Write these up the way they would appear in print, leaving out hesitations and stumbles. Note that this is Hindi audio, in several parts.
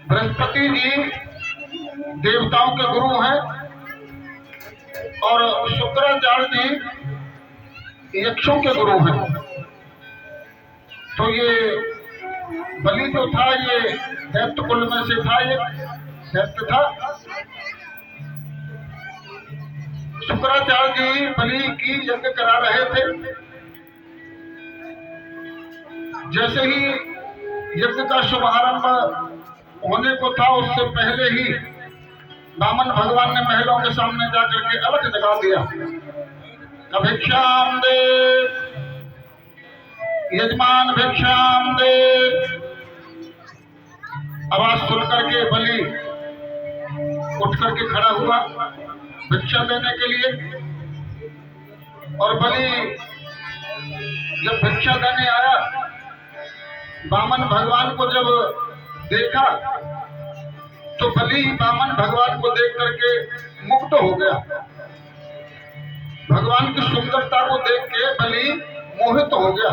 बृहस्पति जी देवताओं के गुरु हैं और शुक्राचार्य जी यक्षों के गुरु हैं। तो ये बलि जो था ये दैत्य कुल में से था, ये दैत्य था। शुक्राचार्य जी बलि की यज्ञ करा रहे थे। जैसे ही यज्ञ का शुभारंभ होने को था, उससे पहले ही वामन भगवान ने महलों के सामने जाकर के अलग जगा दिया। भिक्षाम दे यजमान, भिक्षाम दे। आवाज सुन करके बलि उठ करके खड़ा हुआ भिक्षा देने के लिए। और बलि जब भिक्षा देने आया, वामन भगवान को जब देखा तो बलि वामन भगवान को देख करके मुग्ध हो गया। भगवान की सुंदरता को देख के बलि मोहित हो गया।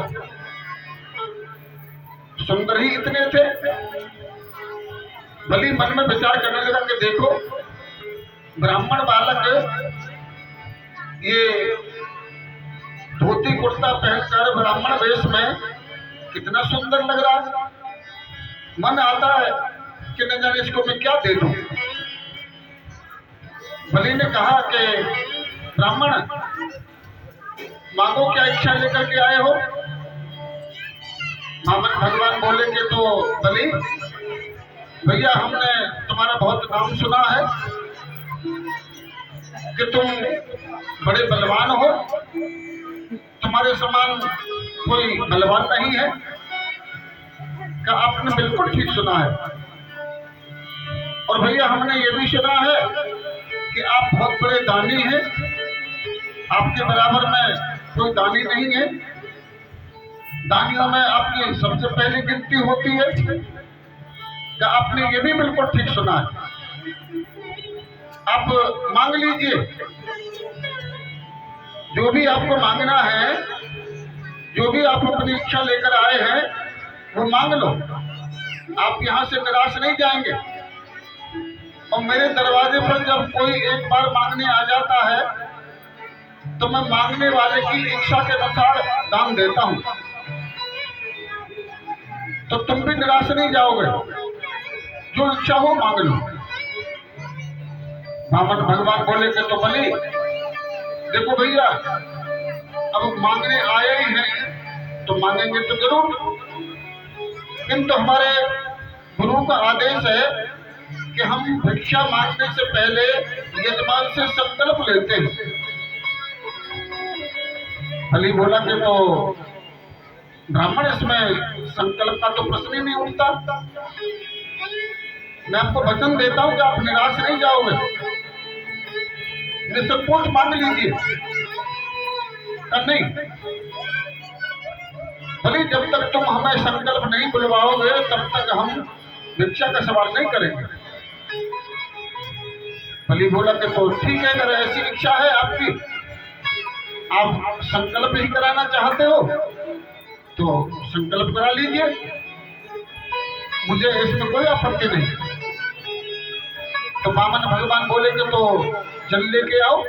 सुंदर ही इतने थे। बलि मन में विचार करने लगा कि देखो, ब्राह्मण बालक ये धोती कुर्ता पहनकर ब्राह्मण वेश में कितना सुंदर लग रहा है। मन आता है कि न जाने इसको मैं क्या दे दूं। बलि ने कहा कि ब्राह्मण, मांगो, क्या इच्छा लेकर के आए हो। वामन भगवान बोले कि तो बलि भैया, हमने तुम्हारा बहुत नाम सुना है कि तुम बड़े बलवान हो, तुम्हारे समान कोई बलवान नहीं है। क्या आपने बिल्कुल ठीक सुना है। और भैया हमने ये भी सुना है कि आप बहुत बड़े दानी हैं, आपके बराबर में कोई दानी नहीं है। दानियों में आपकी सबसे पहली गिनती होती है। क्या आपने ये भी बिल्कुल ठीक सुना है। आप मांग लीजिए, जो भी आपको मांगना है, जो भी आप अपनी इच्छा लेकर आए हैं वो मांग लो। आप यहाँ से निराश नहीं जाएंगे। और मेरे दरवाजे पर जब कोई एक बार मांगने आ जाता है तो मैं मांगने वाले की इच्छा के अनुसार दान देता हूँ। तो तुम भी निराश नहीं जाओगे, जो इच्छा हो मांग लो। वामन भगवान बोले कि तो बलि देखो भैया, अब मांगने आए ही हैं तो मांगेंगे तो जरूर, किंतु हमारे गुरु का आदेश है कि हम भिक्षा मांगने से पहले यजमान से संकल्प लेते हैं। बलि बोला कि तो ब्राह्मण, इसमें संकल्प का तो प्रश्न ही नहीं उठता। मैं आपको वचन देता हूं कि आप निराश नहीं जाओगे, निसंकोच मांग लीजिए। नहीं भले, जब तक तुम हमें संकल्प नहीं बुलवाओगे तब तक हम भिक्षा का सवाल नहीं करेंगे। बलि बोला कि तो ठीक है, अगर ऐसी इच्छा है आपकी, आप संकल्प ही कराना चाहते हो तो संकल्प करा लीजिए, मुझे इसमें कोई आपत्ति नहीं। तो वामन भगवान बोले कि तो जल लेके आओ,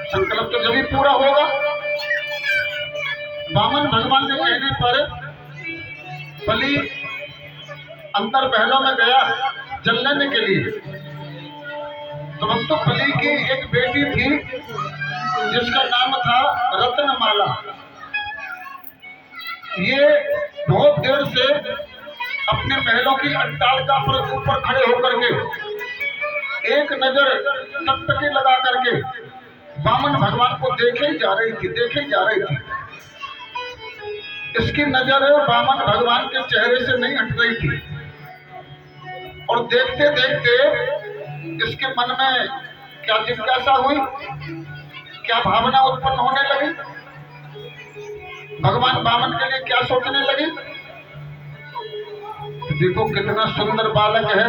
संकल्प तो जब ही पूरा होगा। वामन भगवान के कहने पर बलि अंदर महलों में गया जल लेने के लिए। तो अब तो बलि की एक बेटी थी जिसका नाम था रत्नमाला। ये बहुत देर से अपने महलों की अट्टालिका पर ऊपर खड़े होकर के एक नजर टकटकी लगा करके वामन भगवान को देखे ही जा रही थी, देखे ही जा रही थी। इसकी नजर वामन भगवान के चेहरे से नहीं हट रही थी। और देखते देखते इसके मन में क्या जिज्ञासा हुई, क्या भावना उत्पन्न होने लगी, भगवान वामन के लिए क्या सोचने लगी। देखो कितना सुंदर बालक है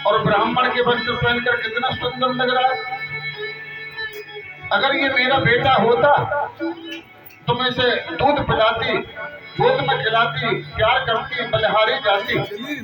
और ब्राह्मण के वस्त्र पहनकर कितना सुंदर लग रहा है। अगर ये मेरा बेटा होता तो मैं इसे दूध पिलाती गोद में खिलाती, प्यार करती, बलिहारी जाती।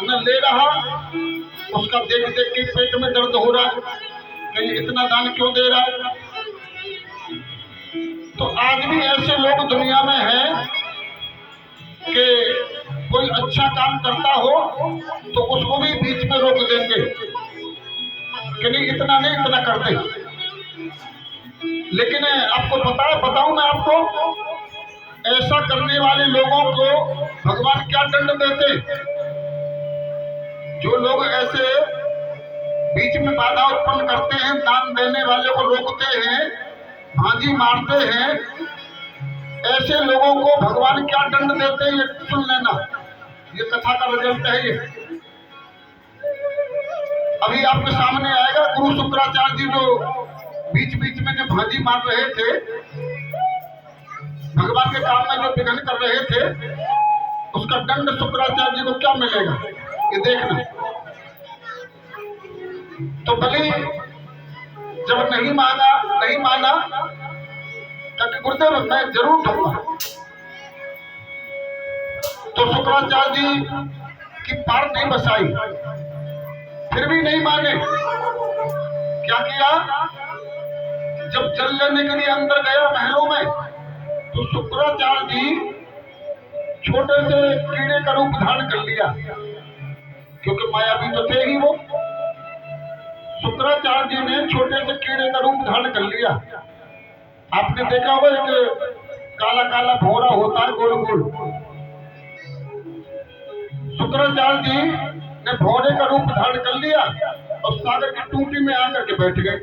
न ले रहा, उसका देख देख के पेट में दर्द हो रहा कि इतना दान क्यों दे रहा है। तो आज भी ऐसे लोग दुनिया में हैं कि कोई अच्छा काम करता हो तो उसको भी बीच में रोक देंगे कि नहीं इतना नहीं, इतना कर दे। लेकिन आपको पता है, बताऊं मैं आपको, ऐसा करने वाले लोगों को भगवान क्या दंड देते। जो लोग ऐसे बीच में बाधा उत्पन्न करते हैं, दान देने वाले को रोकते हैं, भांजी मारते हैं, ऐसे लोगों को भगवान क्या दंड देते हैं ये सुन लेना। ये कथा का रिजल्ट है ये। अभी आपके सामने आएगा गुरु शुक्राचार्य जी जो बीच बीच में जो भांजी मार रहे थे, भगवान के काम में जो विघ्न कर रहे थे, उसका दंड शुक्राचार्य जी को क्या मिलेगा ये देखना। तो बलि जब नहीं माना कि गुरुदेव मैं जरूर दूंगा, तो शुक्राचार्य जी की पार नहीं बसाई, फिर भी नहीं माने। क्या किया, जब जल लेने के लिए अंदर गया महलों में, तो शुक्राचार्य जी छोटे से कीड़े का रूप धारण कर लिया, क्योंकि मायावी तो थे ही वो। शुक्राचार्य जी ने छोटे से कीड़े का रूप धारण कर लिया। आपने देखा होगा एक काला काला भौरा होता है गोल गोल। शुक्राचार्य जी ने भौरे का रूप धारण कर लिया और सागर की टूटी में आकर के बैठ गए।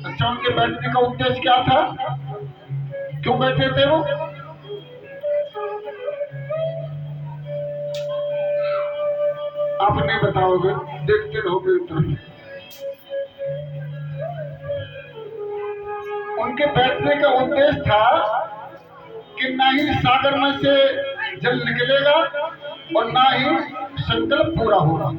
अच्छा, उनके बैठने का उद्देश्य क्या था, क्यों बैठे थे वो? आप नहीं बताओगे, देखते रहोगे उधर। उनके बैठने का उद्देश्य था कि ना ही सागर में से जल निकलेगा और ना ही संकल्प पूरा होगा।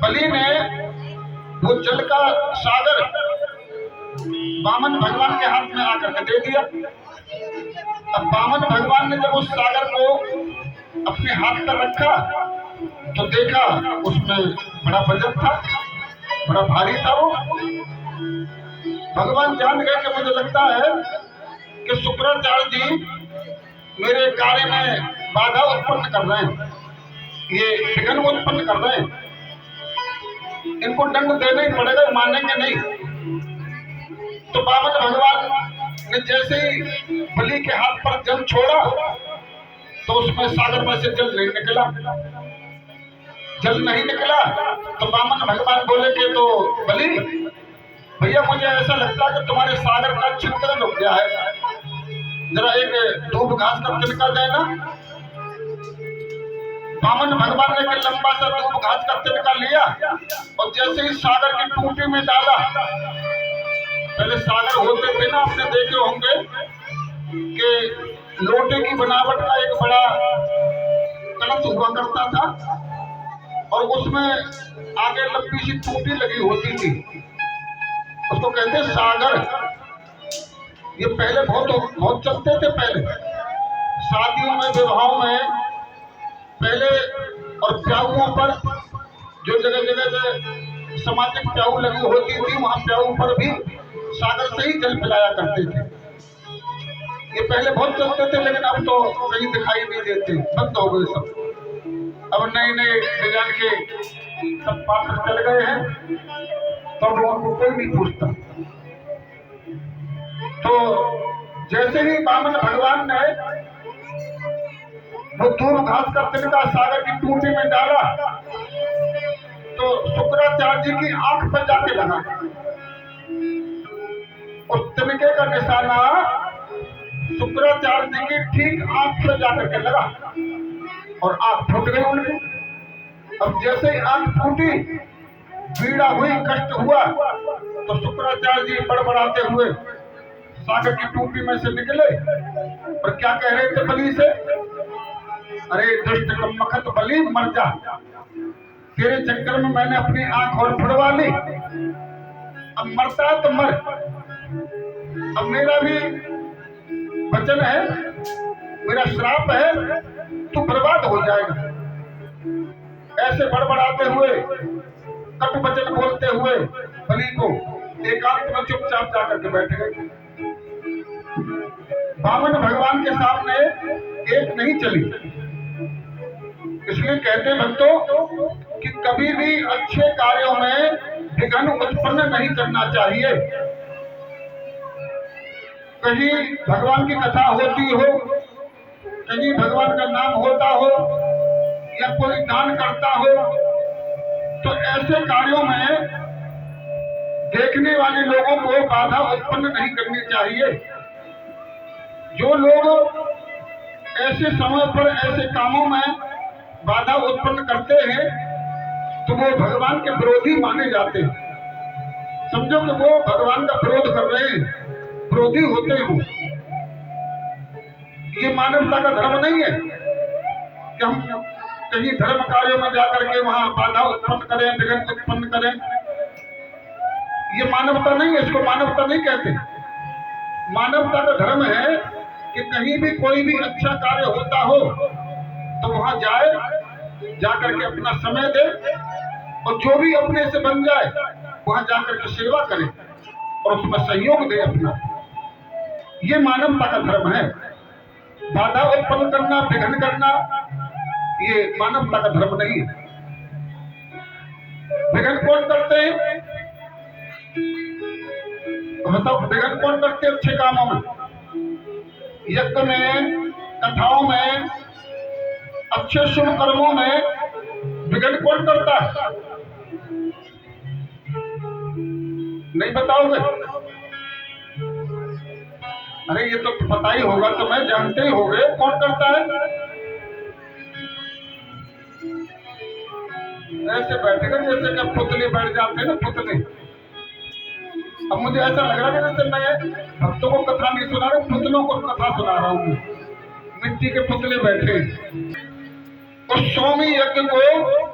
बलि ने वो जल का सागर वामन भगवान के हाथ में आकर के दे दिया। अब वामन भगवान ने जब उस सागर को अपने हाथ पर रखा तो देखा उसमें बड़ा वजन था, बड़ा भारी था वो। भगवान जान गए कि मुझे लगता है कि शुक्राचार्य जी मेरे कार्य में बाधा उत्पन्न कर रहे हैं, ये विघ्न उत्पन्न कर रहे हैं, इनको दंड देना ही पड़ेगा, मानेंगे नहीं। तो वामन भगवान ने जैसे ही बलि के हाथ पर जल छोड़ा तो उसमें सागर में से जल नहीं निकला। जल नहीं निकला तो वामन भगवान बोले कि तो बलि भैया मुझे ऐसा लगता है कि तुम्हारे सागर का छिद्र रुक गया है, जरा एक धूप घास का तिनका देना। वामन भगवान ने लंबा सा धूप घास का तिनका लिया और जैसे ही सागर की टूटी में डाला, पहले सागर होते थे ना, आपने देखे होंगे कि लोटे की बनावट का एक बड़ा कलश हुआ करता था और उसमें आगे लंबी सी टूटी लगी होती थी, उसको कहते सागर। ये पहले बहुत चलते थे, पहले शादियों में, विवाहों में पहले, और प्याऊओं पर जो जगह जगह सामाजिक प्याऊ लगी होती थी वहां प्याऊ पर भी सागर से ही जल पिलाया करते थे। ये पहले बहुत चलते थे, लेकिन अब तो कहीं दिखाई नहीं देते, बंद हो गए सब। अब नए नए डिजाइन के सब पात्र चल गए हैं, तो अब उनको कोई नहीं पूछता। तो जैसे ही वामन भगवान ने वो धूप घास का तिनका सागर की टूटी में डाला तो शुक्राचार्य जी की आंख पर जाके लगा। उस तिनके का निशाना शुक्राचार्य जी की ठीक आंख पे जाकर के लगा और आंख फूट गई उनकी। अब जैसे ही आंख फूटी, पीड़ा हुई, कष्ट हुआ, तो शुक्राचार्य जी बड़बड़ाते हुए सागर की टूटी में से निकले और क्या कह रहे थे बलि से, अरे दुष्ट कमबख्त बलि मर जा, तेरे चक्कर में मैंने अपनी आंख और फुड़वा ली, अब मरता है तो मर। अब मेरा भी वचन है मेरा श्राप है, तू बर्बाद हो जाएगा। ऐसे बड़बड़ाते हुए, कटु वचन बोलते हुए बलि को एकांत में चुपचाप जाकर के बैठ गए। वामन भगवान के सामने एक नहीं चली। इसलिए कहते भक्तों कि कभी भी अच्छे कार्यों में विघ्न उत्पन्न नहीं करना चाहिए। कहीं भगवान की कथा होती हो, कहीं भगवान का नाम होता हो या कोई दान करता हो, तो ऐसे कार्यों में देखने वाले लोगों को बाधा उत्पन्न नहीं करनी चाहिए। जो लोग ऐसे समय पर ऐसे कामों में बाधा उत्पन्न करते हैं तो वो भगवान के विरोधी माने जाते हैं। समझो कि वो भगवान का विरोध कर रहे हैं, विरोधी होते हैं। ये मानवता का धर्म नहीं है कि हम कहीं धर्म कार्यों में जाकर के वहां बाधा उत्पन्न करें, विघ्न उत्पन्न करें। ये मानवता नहीं है, इसको मानवता नहीं कहते। मानवता का धर्म है कि कहीं भी कोई भी अच्छा कार्य होता हो तो वहां जाए, जाकर के अपना समय दे और जो भी अपने से बन जाए वहां जाकर के सेवा करे और उसमें सहयोग दे अपना। ये मानवता का धर्म है। बाधा उत्पन्न करना, विघ्न करना, ये मानवता का धर्म नहीं है। विघ्न कौन करते हैं? बताओ, विघ्न कौन करते हैं अच्छे कामों में? यज्ञ में, कथाओं में, अच्छे शुभ कर्मों में विघ्न कौन करता है? नहीं बताओगे? अरे ये तो पता ही होगा, तो मैं जानते ही होगे कौन करता है। ऐसे बैठेगा जैसे कि पुतले बैठ जाते हैं ना, पुतले। अब मुझे ऐसा लग रहा है जैसे मैं भक्तों को कथा नहीं सुना रहा, पुतलों को कथा सुना रहा हूँ। मिट्टी के पुतले बैठे। उस स्वामी यज्ञ को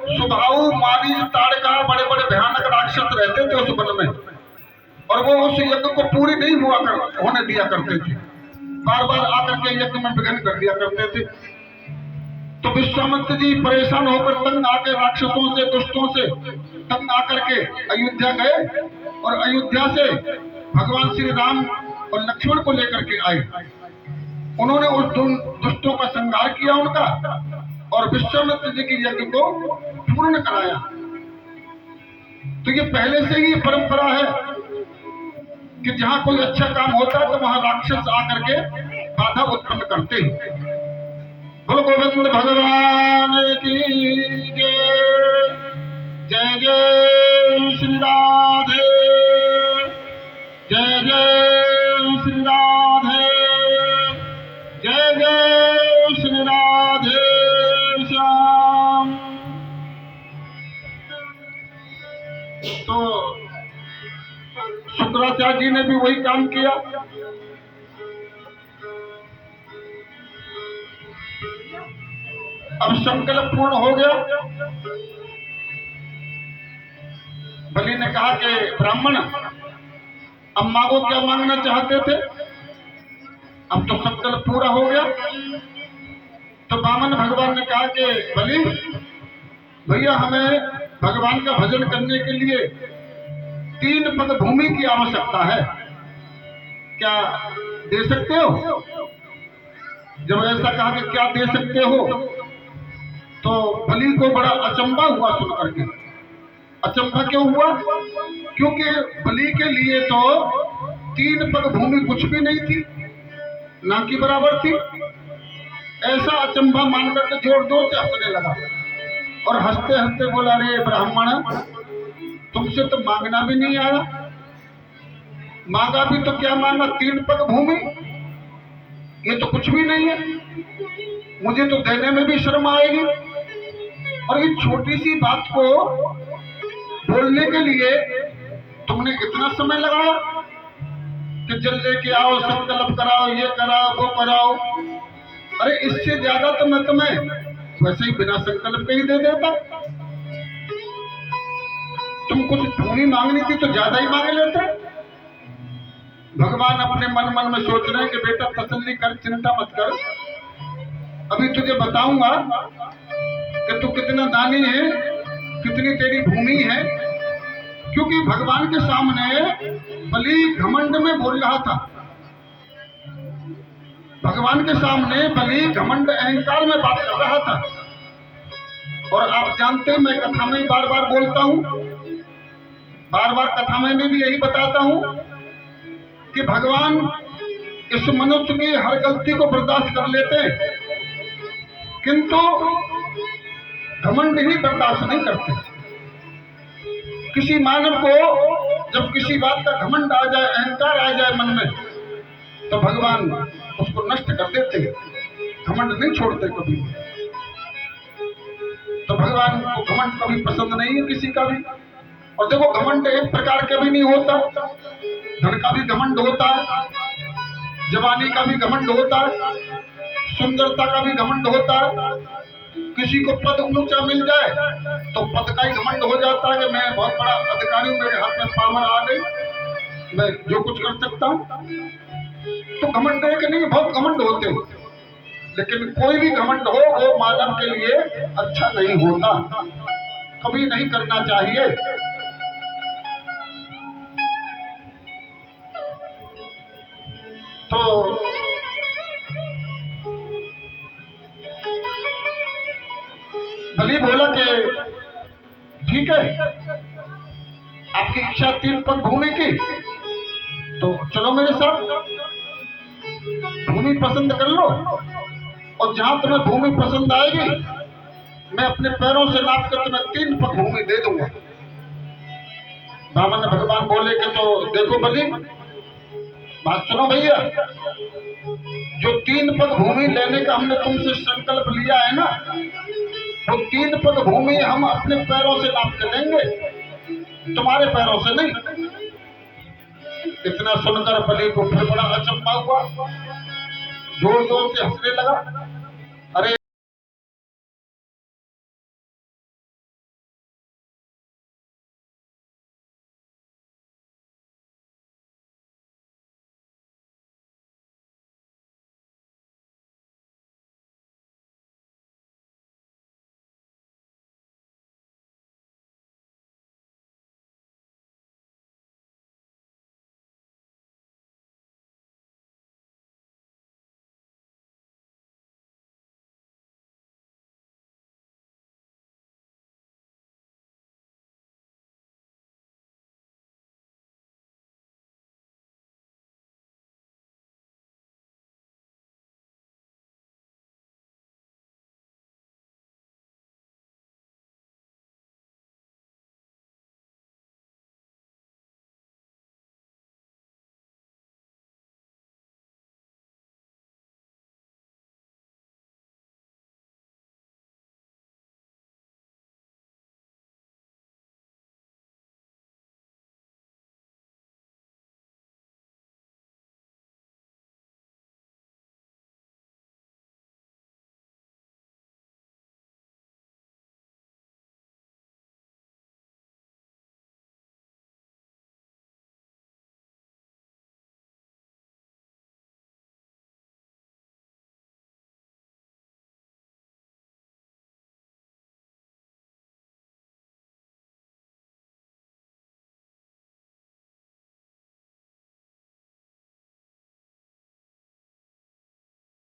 सुभाऊ, मारीच, ताड़का, बड़े बड़े भयानक राक्षस रहते थे उस वन में, और वो उस यज्ञ को पूरी नहीं होने दिया करते थे। बार बार आकर के यज्ञ में विघ्न कर दिया करते थे। तो विश्वामित्र जी परेशान होकर तंग आके राक्षसों से, दुष्टों से तंग आकर के अयोध्या गए और अयोध्या से भगवान श्री राम और लक्ष्मण को लेकर के आए। उन्होंने उस दुष्टों का संहार किया उनका, और विश्वामित्र जी की यज्ञ को पूर्ण कराया। तो ये पहले से ही परंपरा है कि जहां कोई अच्छा काम होता है तो वहां राक्षस आकर के बाधा उत्पन्न करते हैं। बोलो गोविंद भगवान की जय। जय जय श्री राधे, जय जय श्री राधे, जय जय श्री राधे श्याम। तो शुक्राचार्य जी ने भी वही काम किया। अब संकल्प पूर्ण हो गया। बलि ने कहा कि ब्राह्मण, अब मांगो, क्या मांगना चाहते थे? अब तो संकल्प पूरा हो गया। तो वामन भगवान ने कहा कि बलि भैया, हमें भगवान का भजन करने के लिए 3 पग भूमि की आवश्यकता है, क्या दे सकते हो? जब ऐसा कहा कि क्या दे सकते हो, तो बलि को बड़ा अचंभा हुआ सुन करके। अचंभा क्यों हुआ? क्योंकि बलि के लिए तो 3 पग भूमि कुछ भी नहीं थी, ना की बराबर थी। ऐसा अचंभा मानकर के जोर जोर से हंसने लगा और हंसते हंसते बोला, रे ब्राह्मण, तुमसे तो मांगना भी नहीं आया, मांगा भी तो क्या मांगा? 3 पग भूमि, ये तो कुछ भी नहीं है, मुझे तो देने में भी शर्म आएगी। और ये छोटी सी बात को बोलने के लिए तुमने इतना समय लगाया कि जल लेके आओ, संकल्प कराओ, ये कराओ, वो कराओ। अरे इससे ज्यादा तो मैं तुम्हें वैसे ही बिना संकल्प के ही दे देता। तुम कुछ भूमि मांगनी थी तो ज्यादा ही मांग लेते। भगवान अपने मन मन में सोच रहे हैं कि बेटा तसल्ली कर, चिंता मत कर, अभी तुझे बताऊंगा कि तू कितना दानी है, कितनी तेरी भूमि है। क्योंकि भगवान के सामने बलि घमंड में बोल रहा था। भगवान के सामने बलि घमंड अहंकार में बात कर रहा था। और आप जानते हैं मैं कथा में बार बार बोलता हूं, बार बार कथा में भी यही बताता हूं कि भगवान इस मनुष्य की हर गलती को बर्दाश्त कर लेते हैं, किंतु घमंड ही बर्दाश्त नहीं करते। किसी मानव को जब किसी बात का घमंड आ जाए, अहंकार आ जाए मन में, तो भगवान उसको नष्ट कर देते। घमंड नहीं छोड़ते कभी। तो भगवान को घमंड कभी पसंद नहीं है किसी का भी। और देखो घमंड एक प्रकार का भी नहीं होता। धन का भी घमंड होता है, जवानी का भी घमंड होता है, सुंदरता का भी घमंड होता है। किसी को पद ऊंचा मिल जाए तो पद का ही घमंड हो जाता है कि मैं बहुत बड़ा अधिकारी हूं, मेरे हाथ में पावर आ गई, मैं जो कुछ कर सकता हूं। तो घमंड है कि नहीं, बहुत घमंड होते हैं। लेकिन कोई भी घमंड हो वो मानव के लिए अच्छा नहीं होता, कभी नहीं करना चाहिए। तो बलि बोला कि ठीक है, आपकी इच्छा 3 पग भूमि की, तो चलो मेरे साथ, भूमि पसंद कर लो। और जहां तुम्हें भूमि पसंद आएगी मैं अपने पैरों से नाप कर तुम्हें 3 पग भूमि दे दूंगा। ब्राह्मण ने भगवान बोले कि तो देखो बलि, बात सुनो भैया, जो 3 पग भूमि लेने का हमने तुमसे संकल्प लिया है ना, वो 3 पग भूमि हम अपने पैरों से नाप के लेंगे, तुम्हारे पैरों से नहीं। इतना सुनकर बलि को फिर बड़ा अचंभा हुआ, जोर जोर से हंसने लगा। अरे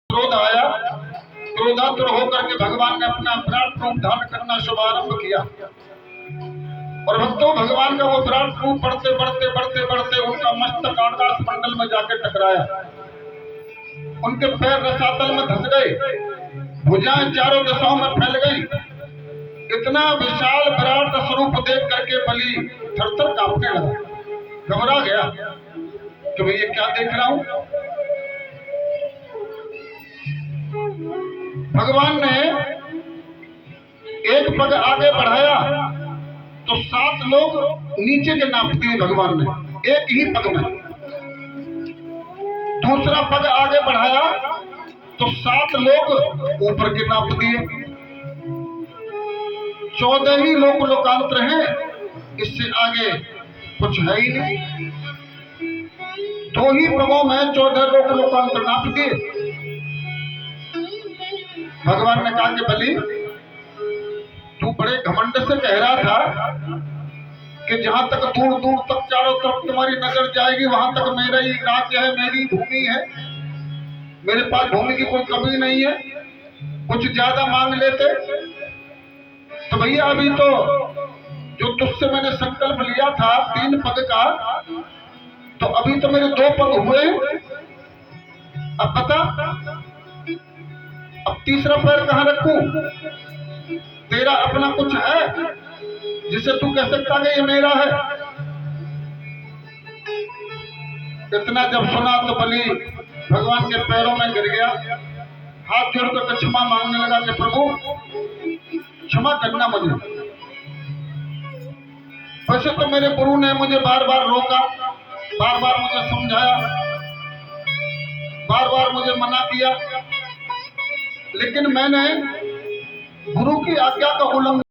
क्रोध आया, क्रोधातुर होकर के भगवान ने अपना विराट रूप धारण करना शुभारंभ किया। और भक्तों, भगवान का वो विराट रूप बढ़ते बढ़ते बढ़ते बढ़ते उनका मस्तक आकाश मंडल में जाके टकराया। उनके पैर रसातल में धंस गए, भुजाएं चारों दिशाओं में फैल गई। इतना विशाल विराट स्वरूप देख करके बलि थरथर कांपने लगा, घबरा गया कि भाई ये क्या देख रहा हूं। भगवान ने एक पग आगे बढ़ाया तो 7 लोग नीचे के नाप दिए भगवान ने एक ही पग में। दूसरा पग आगे बढ़ाया तो 7 लोग ऊपर के नाप दिए। 14 ही लोग लोकांतर हैं, इससे आगे कुछ है ही नहीं। 2 ही पगों में 14 लोग लोकांतर नाप दिए। भगवान ने कहा कि बलि, तू बड़े घमंड से कह रहा था कि जहां तक दूर दूर तक चारों तरफ तुम्हारी नजर जाएगी वहां तक मेरा ही राज्य है, मेरी भूमि है, मेरे पास भूमि की कोई कमी नहीं है, कुछ ज्यादा मांग लेते। तो भैया अभी तो जो तुझसे मैंने संकल्प लिया था 3 पग का, तो अभी तो मेरे 2 पग हुए। अब बता, अब तीसरा पैर कहां रखूं? तेरा अपना कुछ है जिसे तू कह सकता है ये मेरा है? इतना जब सुना तो बलि भगवान के पैरों में गिर गया, हाथ जोड़कर क्षमा मांगने लगा कि प्रभु क्षमा करना मुझे। वैसे तो मेरे गुरु ने मुझे बार बार रोका, बार बार मुझे समझाया, बार बार मुझे मना किया, लेकिन मैंने गुरु की आज्ञा का उल्लंघन।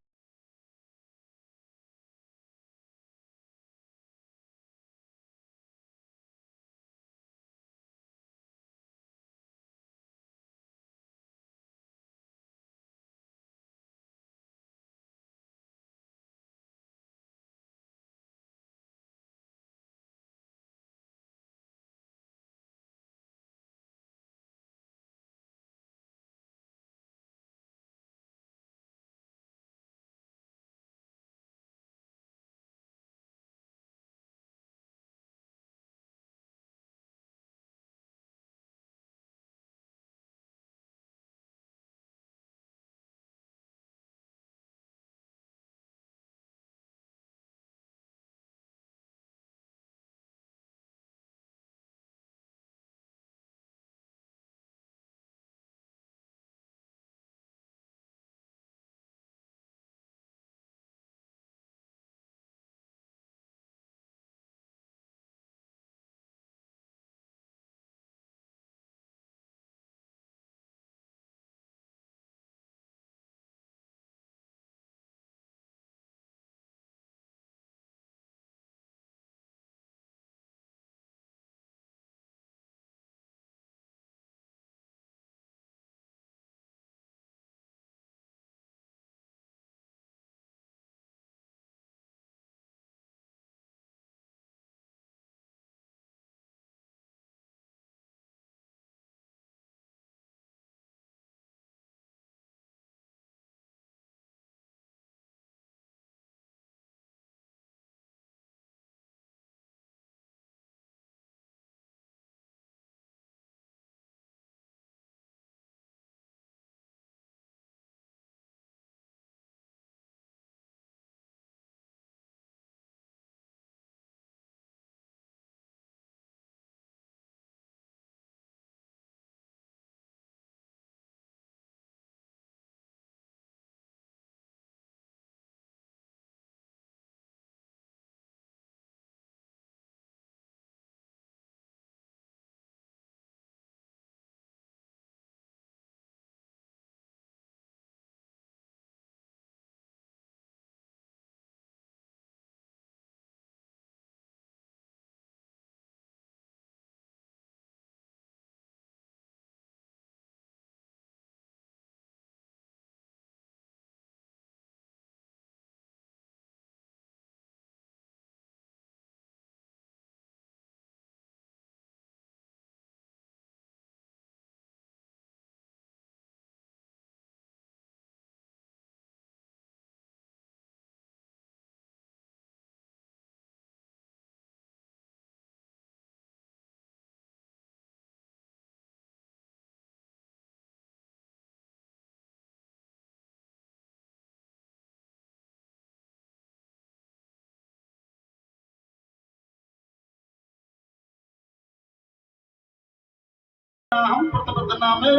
हम प्रतिबद्धना में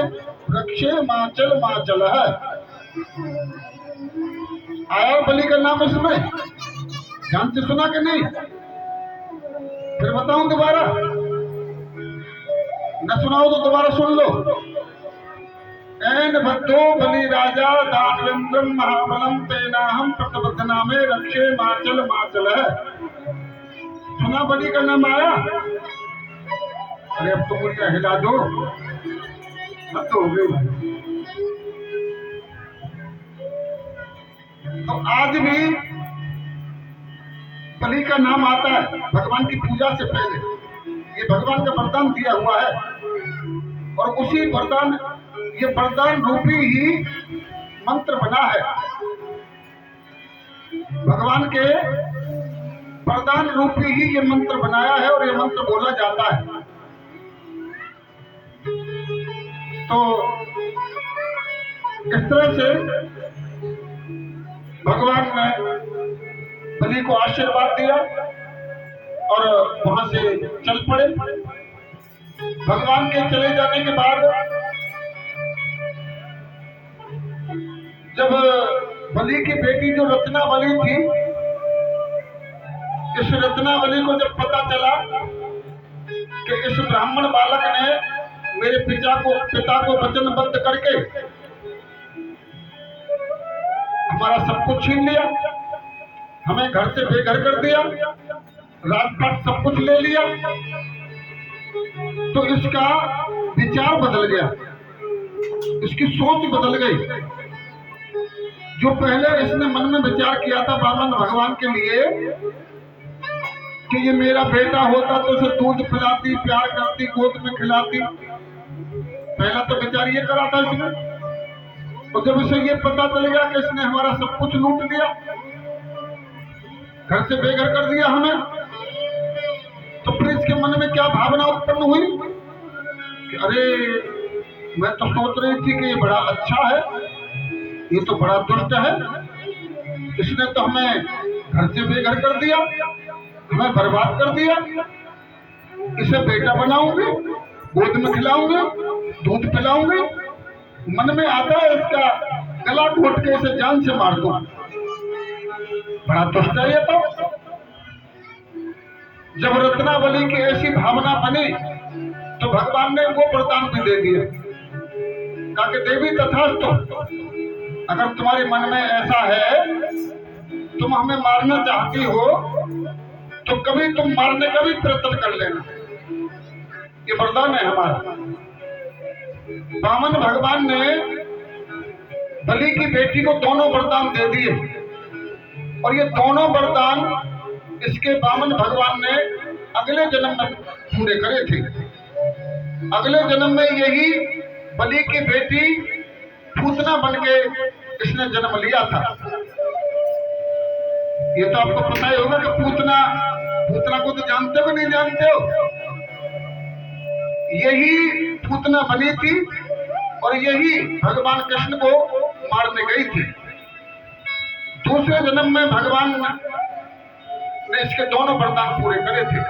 रक्षे माचल माचल है। आया बलि का नाम इसमें ध्यान से सुना कि नहीं? फिर बताऊं दोबारा, न सुनाओ तो दोबारा सुन लो। एन भद्दो बलि राजा दानवेंद्रम महाबलम तेना हम प्रतिबद्धना में रक्षे माचल माचल है। सुना बलि का नाम आया? अरे अब तो मुझे हिला दो, अब तो हो गई। तो आज भी बलि का नाम आता है भगवान की पूजा से पहले। ये भगवान का वरदान दिया हुआ है और उसी वरदान, ये वरदान रूपी ही मंत्र बना है। भगवान के वरदान रूपी ही ये मंत्र बनाया है और ये मंत्र बोला जाता है। तो इस तरह से भगवान ने बलि को आशीर्वाद दिया और वहां से चल पड़े। भगवान के चले जाने के बाद जब बलि की बेटी जो रत्नावली थी, इस रत्नावली को जब पता चला कि इस ब्राह्मण बालक ने मेरे पिता को वचनबद्ध करके हमारा सब कुछ छीन लिया, हमें घर से बेघर कर दिया, राजपाट सब कुछ ले लिया, तो इसका विचार बदल गया, इसकी सोच बदल गई। जो पहले इसने मन में विचार किया था वामन भगवान के लिए कि ये मेरा बेटा होता तो उसे दूध पिलाती, प्यार करती, गोद में खिलाती, पहला तो विचार ये करा था इसने। और जब इसे ये पता चल गया कि इसने हमारा सब कुछ लूट लिया, घर से बेघर कर दिया हमें, तो फिर इसके मन में क्या भावना उत्पन्न हुई कि अरे मैं तो सोच रही थी कि ये बड़ा अच्छा है, ये तो बड़ा दुष्ट है, इसने तो हमें घर से बेघर कर दिया, हमें बर्बाद कर दिया, इसे बेटा बनाऊंगी, गोद में खिलाऊंगी, दूध पिलाऊंगी, मन में आता है इसका गला घोट के इसे जान से मार दूं, बड़ा दुष्ट है ये तो। जब रत्नावली की ऐसी भावना बनी तो भगवान ने वो वरदान भी दे दिया, कहा कि देवी तथास्तु, अगर तुम्हारे मन में ऐसा है, तुम हमें मारना चाहती हो, तो कभी तुम मारने का भी प्रयत्न कर लेना, ये वरदान है हमारा। वामन भगवान ने बलि की बेटी को दोनों वरदान दे दिए और ये दोनों वरदान इसके वामन भगवान ने अगले जन्म में पूरे करे थे। अगले जन्म में यही बलि की बेटी पूतना बन के इसने जन्म लिया था। ये तो आपको पता ही होगा कि पूतना को तो जानते हो नहीं जानते हो, यही पूतना बनी थी और यही भगवान कृष्ण को मारने गई थी। दूसरे जन्म में भगवान ने इसके दोनों वरदान पूरे करे थे।